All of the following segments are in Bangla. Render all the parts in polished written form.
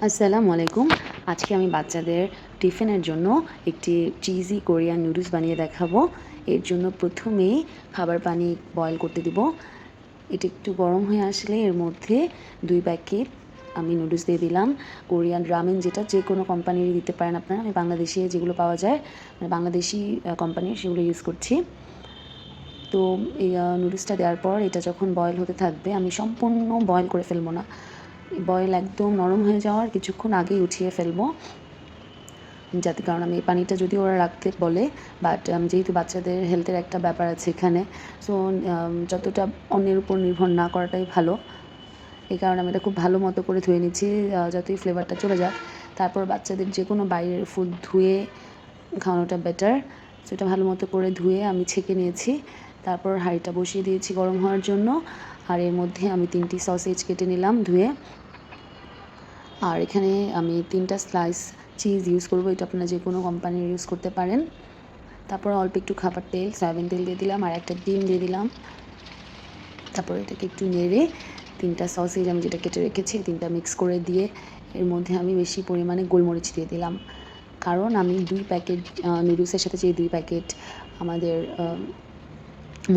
আসসালামু আলাইকুম। আজকে আমি বাচ্চাদের টিফিনের জন্য একটি চিজি কোরিয়ান নুডলস বানিয়ে দেখাবো। এর জন্য প্রথমেই খাবার পানি বয়েল করতে দিব। এটা একটু গরম হয়ে আসলে এর মধ্যে ২ প্যাকেট আমি নুডলস দিয়ে দিলাম। কোরিয়ান রামেন যেটা যেকোনো কোম্পানিরই দিতে পারেন আপনারা। আমি বাংলাদেশে যেগুলো পাওয়া যায় মানে বাংলাদেশি কোম্পানির সেগুলো ইউজ করছি। তো এই নুডলসটা দেওয়ার পর এটা যখন বয়েল হতে থাকবে, আমি সম্পূর্ণ বয়েল করে ফেলবো না। বয়েল একদম নরম হয়ে যাওয়ার কিছুক্ষণ আগেই উঠিয়ে ফেলবো, যাতে কারণ আমি এই পানিটা যদি ওরা রাখতে বলে, বাট যেহেতু বাচ্চাদের হেলথের একটা ব্যাপার আছে এখানে, সো যতটা অন্যের উপর নির্ভর না করাটাই ভালো। এই কারণে আমি এটা খুব ভালো মতো করে ধুয়ে নিচ্ছি, যতই ফ্লেভারটা চলে যাক। তারপর বাচ্চাদের যে কোনো বাইরের ফুড ধুয়ে খাওয়ানোটা বেটার। সো এটা ভালো মতো করে ধুয়ে আমি ছেঁকে নিয়েছি। তারপর হাঁড়িটা বসিয়ে দিয়েছি গরম হওয়ার জন্য। আর এর মধ্যে আমি 3টি সসেজ কেটে নিলাম ধুয়ে। আর এখানে আমি 3টা স্লাইস চিজ ইউজ করব। এটা আপনারা যে কোনো কোম্পানির ইউজ করতে পারেন। তারপর অল্প একটু খাবার তেল, সয়াবিন তেল দিয়ে দিলাম আর একটা ডিম দিয়ে দিলাম। তারপর এটাকে একটু নেড়ে 3টা সসেজ আমি যেটা কেটে রেখেছি 3টা মিক্স করে দিয়ে এর মধ্যে আমি বেশি পরিমাণে গোলমরিচ দিয়ে দিলাম। কারণ আমি 2 প্যাকেট নুডলসের সাথে যে 2 প্যাকেট আমাদের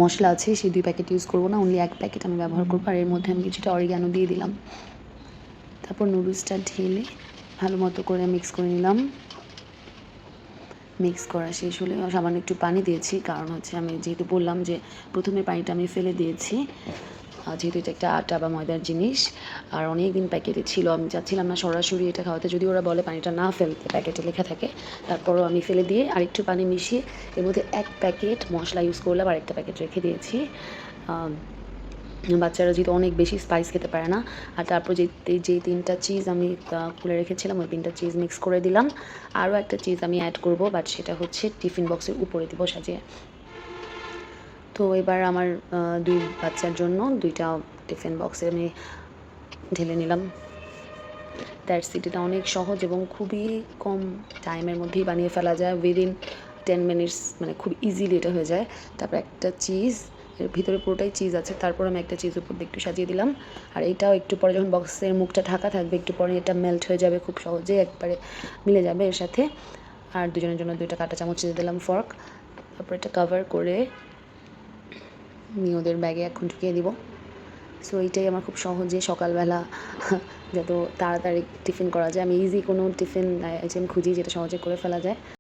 মশলা আছে সেই 2 প্যাকেট ইউজ করব না, অনলি 1 প্যাকেট আমি ব্যবহার করব। আর এর মধ্যে আমি কিছুটা অরিগ্যানো দিয়ে দিলাম। তারপর নুডলসটা ঢেলে ভালো মতো করে মিক্স করে নিলাম। মিক্স করা শেষ হলে সামান্য একটু পানি দিয়েছি, কারণ হচ্ছে আমি যেহেতু বললাম যে প্রথমে পানিটা আমি ফেলে দিয়েছি, যেহেতু এটা একটা আটা বা ময়দার জিনিস আর অনেক দিন প্যাকেটে ছিল, আমি চাচ্ছিলাম না সরাসরি এটা খাওয়াতে। যদি ওরা বলে পানিটা না ফেলতে, প্যাকেটে লেখা থাকে, তারপরও আমি ফেলে দিয়ে আরেকটু পানি মিশিয়ে এর মধ্যে 1 প্যাকেট মশলা ইউজ করলাম আর একটা প্যাকেট রেখে দিয়েছি। বাচ্চারা যেহেতু অনেক বেশি স্পাইস খেতে পারে না। আর তারপর যেই 3টা চিজ আমি খুলে রেখেছিলাম ওই 3টা চিজ মিক্স করে দিলাম। আরও একটা চিজ আমি অ্যাড করব, বাট সেটা হচ্ছে টিফিন বক্সের উপরে দিব সাজিয়ে। তো এবার আমার 2 বাচ্চার জন্য 2টা টিফিন বক্সে আমি ঢেলে নিলাম। That's it. এটা অনেক সহজ এবং খুবই কম টাইমের মধ্যেই বানিয়ে ফেলা যায়, উইদিন 10 মিনিটস, মানে খুব ইজিলি এটা হয়ে যায়। তারপর একটা চিজ, এর ভিতরে পুরোটাই চিজ আছে, তারপর আমি একটা চিজ উপর দিয়ে একটু সাজিয়ে দিলাম। আর এটাও একটু পরে যখন বক্সের মুখটা ঢাকা থাকবে একটু পরে এটা মেল্ট হয়ে যাবে, খুব সহজেই একবারে মিলে যাবে এর সাথে। আর দুজনের জন্য 2টা কাঁটা চামচ দিয়ে দিলাম, ফর্ক। তারপর এটা কভার করে নিয়ে ওদের ব্যাগে এখন ঢুকিয়ে দিব। সো এইটাই আমার খুব সহজে সকালবেলা যত তাড়াতাড়ি টিফিন করা যায়, আমি ইজি কোনো টিফিন আইটেম খুঁজি যেটা সহজে করে ফেলা যায়।